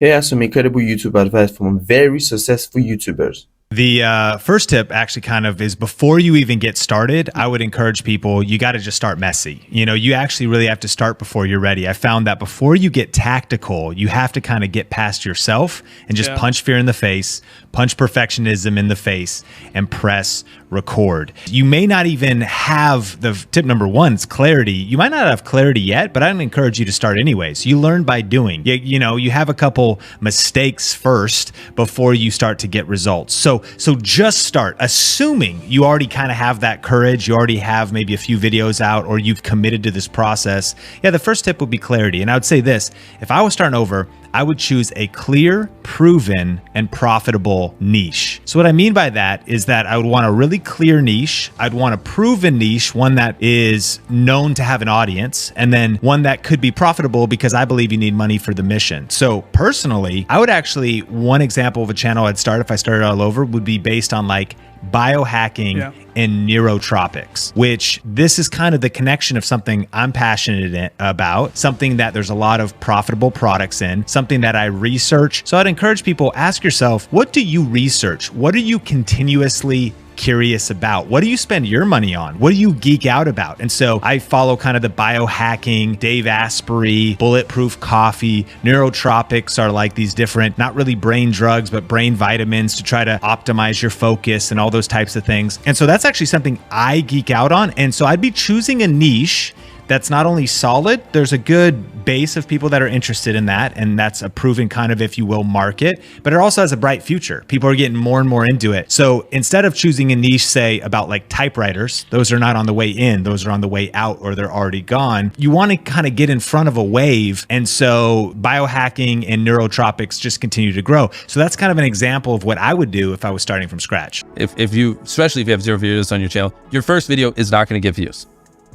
Here are some incredible YouTube advice from very successful YouTubers. The first tip actually kind of is before you even get started, I would encourage people, you got to just start messy. You know, you actually really have to start before you're ready. I found that before you get tactical, you have to kind of get past yourself and just punch fear in the face, punch perfectionism in the face, and press record. You may not even have the tip number one is clarity. You might not have clarity yet, but I'd encourage you to start anyways. You learn by doing. You know, you have a couple mistakes first before you start to get results. So just start, assuming you already kind of have that courage, you already have maybe a few videos out, or you've committed to this process. Yeah, the first tip would be clarity. And I would say this, if I was starting over, I would choose a clear, proven, and profitable niche. So what I mean by that is that I would want a really clear niche. I'd want a proven niche, one that is known to have an audience, and then one that could be profitable because I believe you need money for the mission. So personally, I would actually, one example of a channel I'd start if I started all over would be based on like biohacking and neurotropics, which this is kind of the connection of something I'm passionate about, something that there's a lot of profitable products in, something that I research. So I'd encourage people, ask yourself, what do you research? What are you continuously curious about? What do you spend your money on? What do you geek out about? And so I follow kind of the biohacking, Dave Asprey, bulletproof coffee, neurotropics are like these different, not really brain drugs, but brain vitamins to try to optimize your focus and all those types of things. And so that's actually something I geek out on. And so I'd be choosing a niche that's not only solid, there's a good base of people that are interested in that, and that's a proven kind of, if you will, market, but it also has a bright future. People are getting more and more into it. So instead of choosing a niche, say about like typewriters, those are not on the way in, those are on the way out, or they're already gone. You want to kind of get in front of a wave. And so biohacking and neurotropics just continue to grow. So that's kind of an example of what I would do if I was starting from scratch. If you, especially if you have 0 videos on your channel, your first video is not going to get views,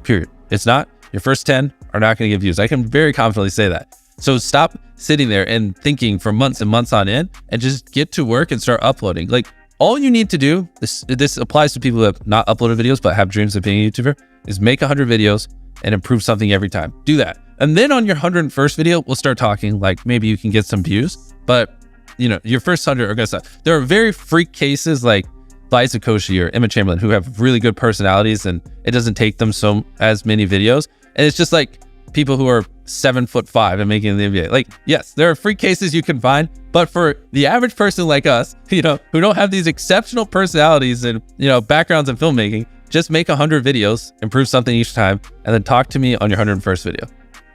period. It's not. Your first 10 are not going to get views. I can very confidently say that. So stop sitting there and thinking for months and months on end and just get to work and start uploading. Like all you need to do, this applies to people who have not uploaded videos but have dreams of being a YouTuber, is make 100 videos and improve something every time. Do that. And then on your 101st video, we'll start talking like maybe you can get some views, but you know, your first 100 are going to suck. There are very freak cases like Liza Koshy or Emma Chamberlain who have really good personalities and it doesn't take them as many videos. And it's just like people who are 7'5" and making the NBA. Like, yes, there are free cases you can find, but for the average person like us, you know, who don't have these exceptional personalities and, you know, backgrounds in filmmaking, just make 100 videos, improve something each time, and then talk to me on your 101st video.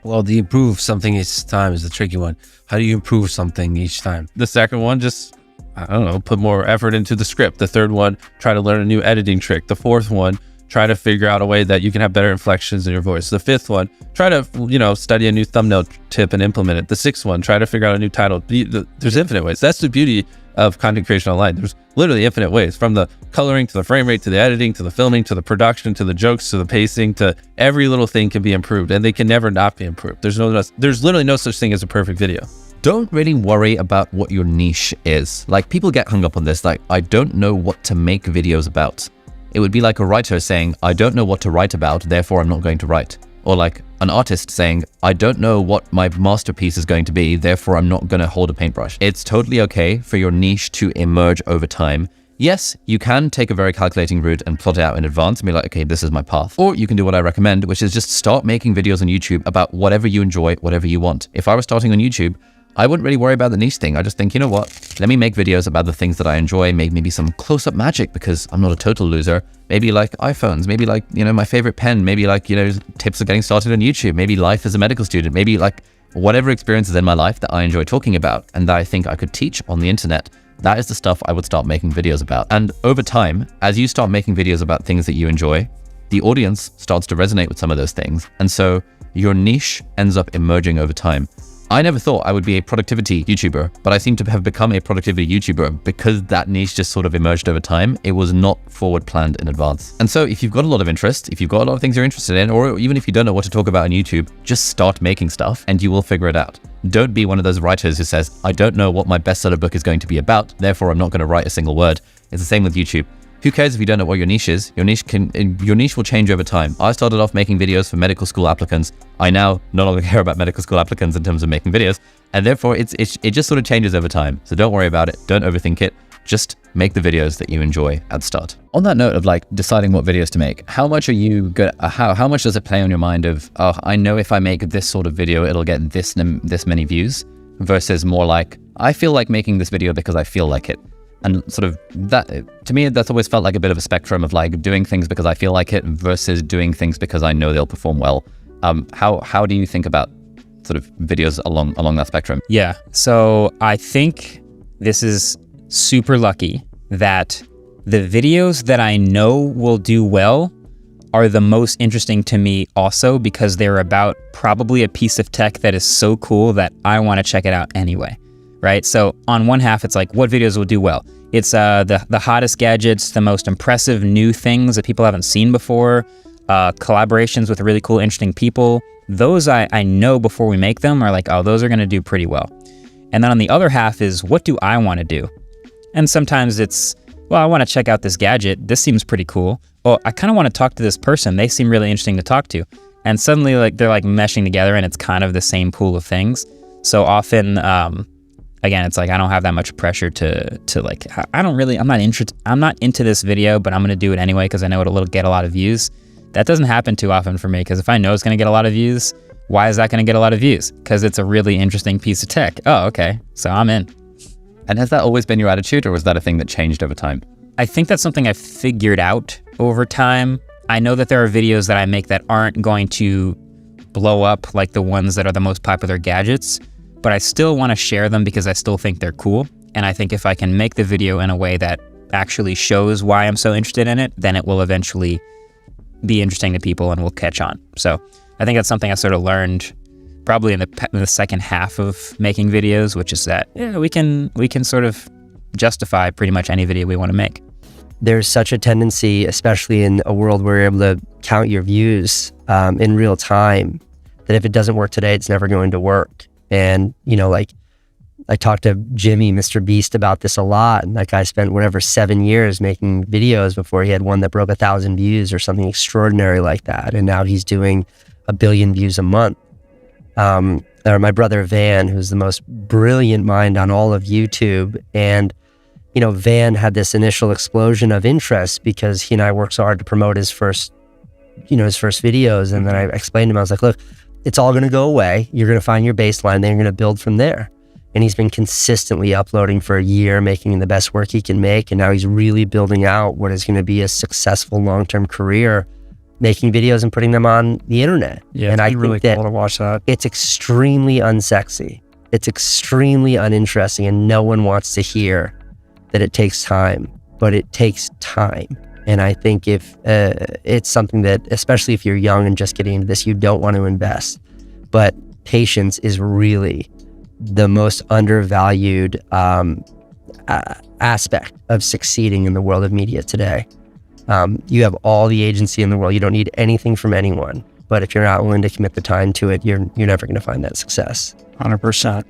Well, the improve something each time is the tricky one. How do you improve something each time? The second one, just, I don't know, put more effort into the script. The third one, try to learn a new editing trick. The fourth one, try to figure out a way that you can have better inflections in your voice. The fifth one, try to, you know, study a new thumbnail tip and implement it. The sixth one, try to figure out a new title. There's infinite ways. That's the beauty of content creation online. There's literally infinite ways, from the coloring to the frame rate, to the editing, to the filming, to the production, to the jokes, to the pacing, to every little thing can be improved, and they can never not be improved. There's literally no such thing as a perfect video. Don't really worry about what your niche is. Like, people get hung up on this, like, I don't know what to make videos about. It would be like a writer saying, I don't know what to write about, therefore I'm not going to write. Or like an artist saying, I don't know what my masterpiece is going to be, therefore I'm not going to hold a paintbrush. It's totally okay for your niche to emerge over time. Yes, you can take a very calculating route and plot it out in advance and be like, okay, this is my path. Or you can do what I recommend, which is just start making videos on YouTube about whatever you enjoy, whatever you want. If I was starting on YouTube, I wouldn't really worry about the niche thing. I just think, you know what? Let me make videos about the things that I enjoy, maybe some close-up magic because I'm not a total loser. Maybe like iPhones, maybe like, you know, my favorite pen, maybe like, you know, tips of getting started on YouTube, maybe life as a medical student, maybe like whatever experiences in my life that I enjoy talking about and that I think I could teach on the internet. That is the stuff I would start making videos about. And over time, as you start making videos about things that you enjoy, the audience starts to resonate with some of those things. And so your niche ends up emerging over time. I never thought I would be a productivity YouTuber, but I seem to have become a productivity YouTuber because that niche just sort of emerged over time. It was not forward planned in advance. And so if you've got a lot of interest, if you've got a lot of things you're interested in, or even if you don't know what to talk about on YouTube, just start making stuff and you will figure it out. Don't be one of those writers who says, I don't know what my bestseller book is going to be about, therefore I'm not going to write a single word. It's the same with YouTube. Who cares if you don't know what your niche is? Your niche will change over time. I started off making videos for medical school applicants. I now no longer care about medical school applicants in terms of making videos. And therefore it just sort of changes over time. So don't worry about it. Don't overthink it. Just make the videos that you enjoy at the start. On that note of like deciding what videos to make, how much are you good? How much does it play on your mind of, oh, I know if I make this sort of video, it'll get this many views, versus more like, I feel like making this video because I feel like it. And sort of that, to me, that's always felt like a bit of a spectrum of like doing things because I feel like it versus doing things because I know they'll perform well. How do you think about sort of videos along that spectrum? Yeah, so I think this is super lucky that the videos that I know will do well are the most interesting to me also, because they're about probably a piece of tech that is so cool that I want to check it out anyway, right? So on one half, it's like, what videos will do well? It's the hottest gadgets, the most impressive new things that people haven't seen before, collaborations with really cool, interesting people. Those I know before we make them are like, oh, those are going to do pretty well. And then on the other half is, what do I want to do? And sometimes it's, well, I want to check out this gadget. This seems pretty cool. Oh, I kind of want to talk to this person. They seem really interesting to talk to. And suddenly like they're like meshing together and it's kind of the same pool of things. So often, again, it's like I don't have that much pressure to like, I'm not into this video, but I'm going to do it anyway because I know it'll get a lot of views. That doesn't happen too often for me, because if I know it's going to get a lot of views, why is that going to get a lot of views? Because it's a really interesting piece of tech. Oh, okay. So I'm in. And has that always been your attitude, or was that a thing that changed over time? I think that's something I've figured out over time. I know that there are videos that I make that aren't going to blow up like the ones that are the most popular gadgets, but I still want to share them because I still think they're cool. And I think if I can make the video in a way that actually shows why I'm so interested in it, then it will eventually be interesting to people and will catch on. So I think that's something I sort of learned probably in the second half of making videos, which is that, yeah, we can sort of justify pretty much any video we want to make. There's such a tendency, especially in a world where you're able to count your views in real time, that if it doesn't work today, it's never going to work. And, you know, like I talked to Jimmy, mrbeast, about this a lot. And that guy spent 7 years making videos before he had one that broke 1,000 views or something extraordinary like that. And now he's doing 1 billion views a month. Or my brother Van, who's the most brilliant mind on all of YouTube. And, you know, Van had this initial explosion of interest because he and I worked so hard to promote his first videos. And then I explained to him, I was like, look, it's all going to go away. You're going to find your baseline, then you're going to build from there. And he's been consistently uploading for a year, making the best work he can make. And now he's really building out what is going to be a successful long-term career, making videos and putting them on the internet. Yeah, and I really think cool to watch that. it's extremely unsexy. It's extremely uninteresting, and no one wants to hear that it takes time, but it takes time. And I think if it's something that, especially if you're young and just getting into this, you don't want to invest. But patience is really the most undervalued aspect of succeeding in the world of media today. You have all the agency in the world. You don't need anything from anyone. But if you're not willing to commit the time to it, you're never going to find that success. 100%.